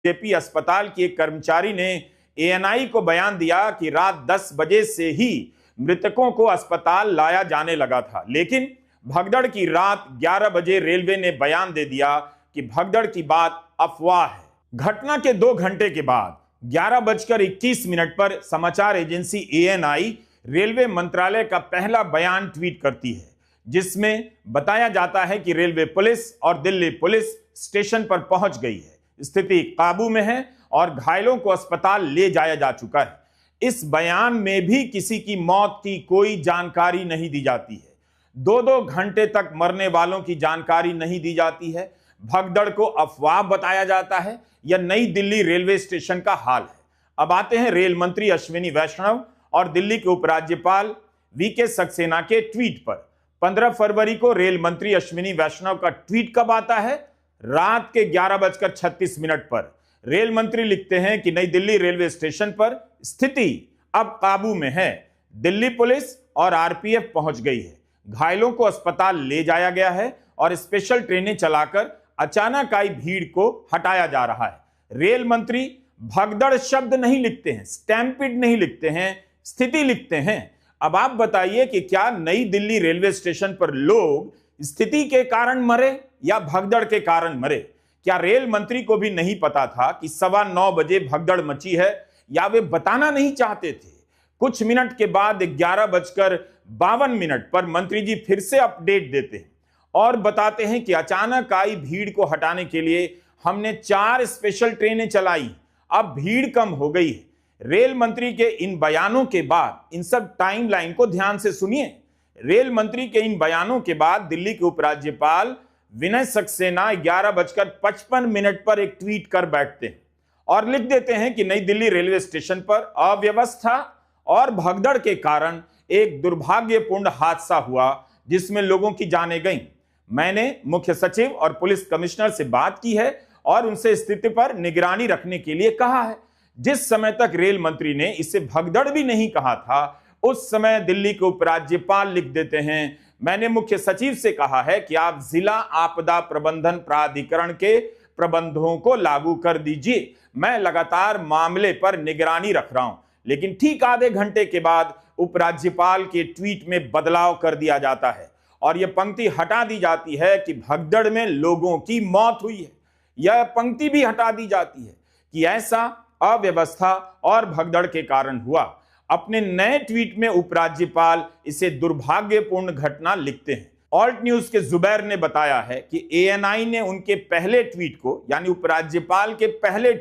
JP अस्पताल के एक कर्मचारी ने एएनआई को बयान दिया कि रात 10 बजे से ही मृतकों को अस्पताल लाया जाने लगा था, लेकिन भगदड़ की रात 11 बजे रेलवे ने बयान दे दिया कि भगदड़ की बात अफवाह है। घटना के 2 घंटे के बाद 11:21 पर समाचार एजेंसी एएनआई रेलवे मंत्रालय का पहला बयान ट्वीट करती है, जिसमें बताया जाता है कि रेलवे पुलिस और दिल्ली पुलिस स्टेशन पर पहुंच गई है, स्थिति काबू में है और घायलों को अस्पताल ले जाया जा चुका है। इस बयान में भी किसी की मौत की कोई जानकारी नहीं दी जाती है। 2-2 घंटे तक मरने वालों की जानकारी नहीं दी जाती है। भगदड़ को अफवाह बताया जाता है। यह नई दिल्ली रेलवे स्टेशन का हाल है। अब आते हैं रेल मंत्री अश्विनी वैष्णव और दिल्ली के उपराज्यपाल वीके सक्सेना के ट्वीट पर। 15 फरवरी को रेल मंत्री अश्विनी वैष्णव का ट्वीट कब आता है? रात के 11:36 पर रेल मंत्री लिखते हैं कि नई दिल्ली रेलवे स्टेशन पर स्थिति अब काबू में है। दिल्ली पुलिस और आरपीएफ पहुंच गई है। घायलों को अस्पताल ले जाया गया है और स्पेशल ट्रेनें चलाकर अचानक आई भीड़ को हटाया जा रहा है। रेल मंत्री भगदड़ शब्द नहीं लिखते हैं, स्टैम्पिड नहीं लिखते हैं, स्थिति लिखते हैं। अब आप बताइए कि क्या नई दिल्ली रेलवे स्टेशन पर लोग स्थिति के कारण मरे या भगदड़ के कारण मरे? क्या रेल मंत्री को भी नहीं पता था कि 9:15 बजे भगदड़ मची है, या वे बताना नहीं चाहते थे? कुछ मिनट के बाद 11:52 पर मंत्री जी फिर से अपडेट देते हैं और बताते हैं कि अचानक आई भीड़ को हटाने के लिए हमने 4 स्पेशल ट्रेनें चलाई, अब भीड़ कम हो गई है। रेल मंत्री के इन बयानों के बाद, इन सब टाइमलाइन को ध्यान से सुनिए, रेल मंत्री के इन बयानों के बाद दिल्ली के उपराज्यपाल विनय सक्सेना 11:55 पर एक ट्वीट कर बैठते हैं और लिख देते हैं कि नई दिल्ली रेलवे स्टेशन पर अव्यवस्था और भगदड़ के कारण एक दुर्भाग्यपूर्ण हादसा हुआ जिसमें लोगों की जानें गईं। मैंने मुख्य सचिव और पुलिस कमिश्नर से बात की है और उनसे स्थिति पर निगरानी रखने के लिए कहा है। जिस समय तक रेल मंत्री ने इसे भगदड़ भी नहीं कहा था, उस समय दिल्ली के उपराज्यपाल लिख देते हैं, मैंने मुख्य सचिव से कहा है कि आप जिला आपदा प्रबंधन प्राधिकरण के प्रबंधों को लागू कर दीजिए। मैं लगातार मामले पर निगरानी रख रहा हूं। लेकिन ठीक आधे घंटे के बाद उपराज्यपाल के ट्वीट में बदलाव कर दिया जाता है और यह पंक्ति हटा दी जाती है कि भगदड़ में लोगों की मौत हुई है। यह पंक्ति भी हटा दी जाती है कि ऐसा अव्यवस्था और भगदड़ के कारण हुआ। अपने नए ट्वीट में उपराज्यपाल इसे दुर्भाग्यपूर्ण घटना लिखते हैं। ऑल्ट न्यूज के जुबैर ने बताया है कि एएनआई ने उनके पहले ट्वीट को, यानी उपराज्यपाल के पहले